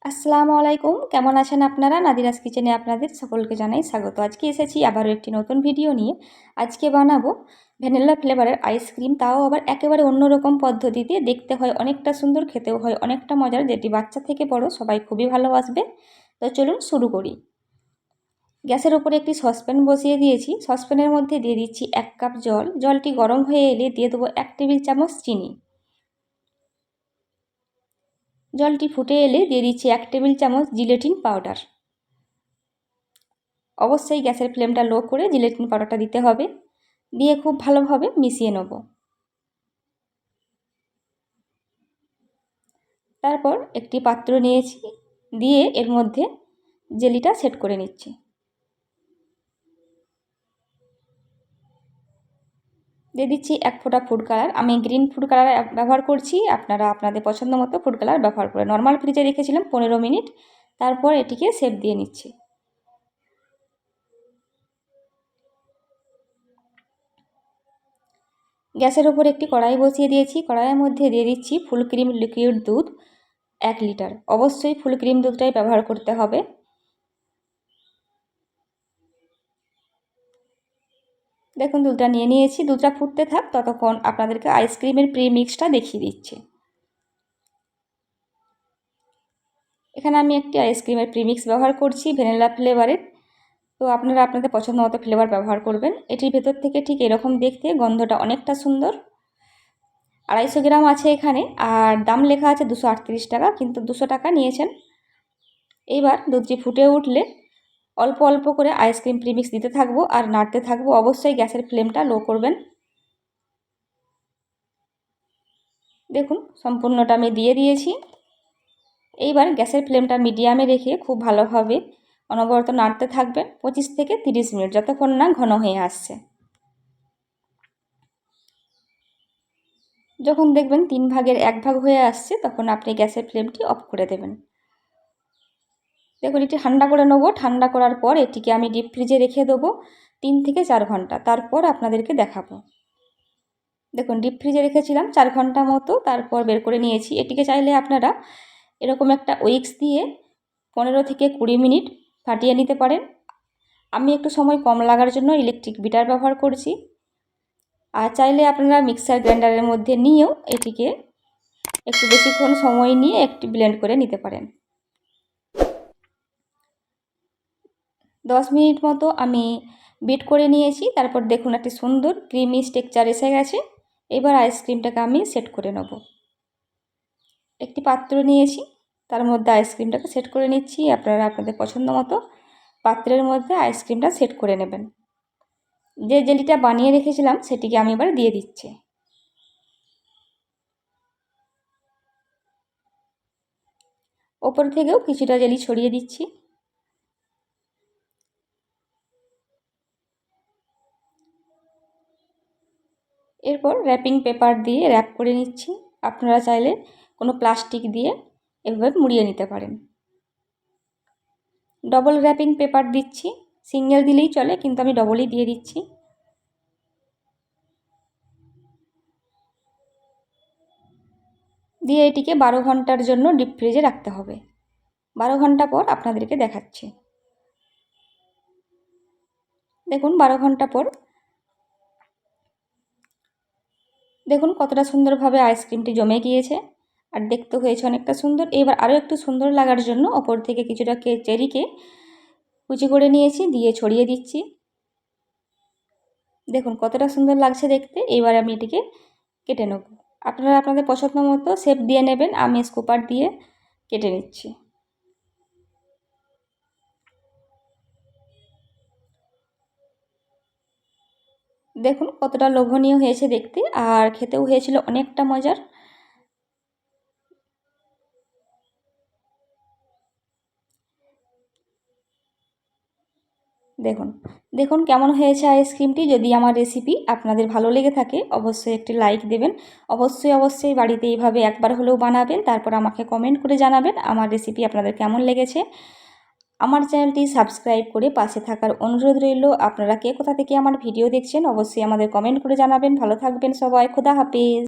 আসসালামু আলাইকুম, কেমন আছেন আপনারা? নাদিরাস কিচেনে আপনাদের সকলকে জানাই স্বাগত। আজকে এসেছি আবারও একটি নতুন ভিডিও নিয়ে। আজকে বানাবো ভ্যানিলা ফ্লেভারের আইসক্রিম, তাও আবার একেবারে অন্যরকম পদ্ধতিতে। দেখতে হয় অনেকটা সুন্দর, খেতেও হয় অনেকটা মজার, যেটি বাচ্চা থেকে বড় সবাই খুবই ভালোবাসবে। তো চলুন শুরু করি। গ্যাসের উপরে একটি সসপ্যান বসিয়ে দিয়েছি। সসপ্যানের মধ্যে দিয়ে দিচ্ছি 1 কাপ জল। জলটি গরম হয়ে এলে দিয়ে দেবো 1 টেবিল চামচ চিনি। জলটি ফুটে এলে দিয়ে দিচ্ছি 1 টেবিল চামচ জিলেটিন পাউডার। অবশ্যই গ্যাসের ফ্লেমটা লো করে জিলেটিন পাউডারটা দিতে হবে। দিয়ে খুব ভালোভাবে মিশিয়ে নেব। তারপর একটি পাত্র নিয়েছি, দিয়ে এর মধ্যে জেলিটা সেট করে নিচ্ছি। দিয়ে দিচ্ছি 1 ফোঁটা ফুড কালার। আমি গ্রিন ফুড কালার ব্যবহার করছি, আপনারা আপনাদের পছন্দ মতো ফুড কালার ব্যবহার করে। নর্মাল ফ্রিজে রেখেছিলাম 15 মিনিট, তারপর এটিকে শেপ দিয়ে নিচ্ছি। গ্যাসের ওপর একটি কড়াই বসিয়ে দিয়েছি। কড়াইয়ের মধ্যে দিয়ে দিচ্ছি ফুল ক্রিম লিকুইড দুধ 1 লিটার। অবশ্যই ফুল ক্রিম দুধটাই ব্যবহার করতে হবে। দেখুন দুধটা নিয়ে নিয়েছি। দুধটা ফুটতে থাক, ততক্ষণ আপনাদেরকে আইসক্রিমের প্রিমিক্সটা দেখিয়ে দিচ্ছি। এখানে আমি একটি আইসক্রিমের প্রিমিক্স ব্যবহার করছি ভ্যানিলা ফ্লেভারের। তো আপনারা আপনাদের পছন্দ মতো ফ্লেভার ব্যবহার করবেন। এটির ভেতর থেকে ঠিক এরকম দেখতে, গন্ধটা অনেকটা সুন্দর। 250 গ্রাম আছে এখানে, আর দাম লেখা আছে 238 টাকা, কিন্তু 200 টাকা নিয়েছেন। এইবার দুধটি ফুটে উঠলে অল্প অল্প করে আইসক্রিম প্রিমিক্স দিতে থাকবো আর নাড়তে থাকবো। অবশ্যই গ্যাসের ফ্লেমটা লো করবেন। দেখুন সম্পূর্ণটা আমি দিয়ে দিয়েছি। এইবার গ্যাসের ফ্লেমটা মিডিয়ামে রেখে খুব ভালোভাবে অনবরত নাড়তে থাকবেন 25 থেকে 30 মিনিট, যতক্ষণ না ঘন হয়ে আসছে। যখন দেখবেন 3 ভাগের 1 ভাগ হয়ে আসছে, তখন আপনি গ্যাসের ফ্লেমটি অফ করে দেবেন। দেখুন এটি ঠান্ডা করে নেবো। ঠান্ডা করার পর এটিকে আমি ডিপ ফ্রিজে রেখে দেবো 3 থেকে 4 ঘন্টা, তারপর আপনাদেরকে দেখাবো। দেখুন ডিপ ফ্রিজে রেখেছিলাম 4 ঘন্টা মতো, তারপর বের করে নিয়েছি। এটিকে চাইলে আপনারা এরকম একটা উইক্স দিয়ে 15 থেকে 20 মিনিট ফাটিয়ে নিতে পারেন। আমি একটু সময় কম লাগার জন্য ইলেকট্রিক বিটার ব্যবহার করছি। আর চাইলে আপনারা মিক্সার গ্রাইন্ডারের মধ্যে নিয়েও এটিকে একটু বেশিক্ষণ সময় নিয়ে একটু ব্লেন্ড করে নিতে পারেন। 10 মিনিট মতো আমি বিট করে নিয়েছি। তারপর দেখুন একটি সুন্দর ক্রিমি টেক্সচার এসে গেছে। এবার আইসক্রিমটাকে আমি সেট করে নেব। একটি পাত্র নিয়েছি, তার মধ্যে আইসক্রিমটাকে সেট করে নিচ্ছি। আপনারা আপনাদের পছন্দ মতো পাত্রের মধ্যে আইসক্রিমটা সেট করে নেবেন। যে জেলিটা বানিয়ে রেখেছিলাম সেটিকে আমি এবার দিয়ে দিচ্ছি। ওপর থেকেও কিছুটা জেলি ছড়িয়ে দিচ্ছি। এরপর র্যাপিং পেপার দিয়ে র্যাপ করে নিচ্ছি। আপনারা চাইলে কোনো প্লাস্টিক দিয়ে এভাবে মুড়িয়ে নিতে পারেন। ডবল র্যাপিং পেপার দিচ্ছি, সিঙ্গেল দিলেই চলে, কিন্তু আমি ডবলই দিয়ে দিচ্ছি। দিয়ে এটিকে 12 ঘন্টার জন্য ডিপ ফ্রিজে রাখতে হবে। 12 ঘন্টা পর আপনাদেরকে দেখাচ্ছি। দেখুন 12 ঘন্টা পর দেখুন কতটা সুন্দরভাবে আইসক্রিমটি জমে গিয়েছে, আর দেখতে হয়েছে অনেকটা সুন্দর। এবার আরও একটু সুন্দর লাগার জন্য ওপর থেকে কিছুটা চেরিকে কুচি করে নিয়েছি, দিয়ে ছড়িয়ে দিচ্ছি। দেখুন কতটা সুন্দর লাগছে দেখতে। এবার আমি এটিকে কেটে নেব। আপনারা আপনাদের পছন্দ মতো শেপ দিয়ে নেবেন। আমি স্কুপার দিয়ে কেটে নিচ্ছি। দেখুন কতটা লোভনীয় হয়েছে দেখতে, আর খেতেও হয়েছিল অনেকটা মজার। দেখুন দেখুন কেমন হয়েছে আইসক্রিমটি। যদি আমার রেসিপি আপনাদের ভালো লেগে থাকে অবশ্যই একটি লাইক দেবেন। অবশ্যই বাড়িতে এইভাবে একবার হলেও বানাবেন, তারপর আমাকে কমেন্ট করে জানাবেন আমার রেসিপি আপনাদের কেমন লেগেছে। আমার চ্যানেলটি সাবস্ক্রাইব করে পাশে থাকার অনুরোধ রইল। আপনারা কে কোথা থেকে আমার ভিডিও দেখছেন অবশ্যই আমাদের কমেন্ট করে জানাবেন। ভালো থাকবেন সবাই, খোদা হাফেজ।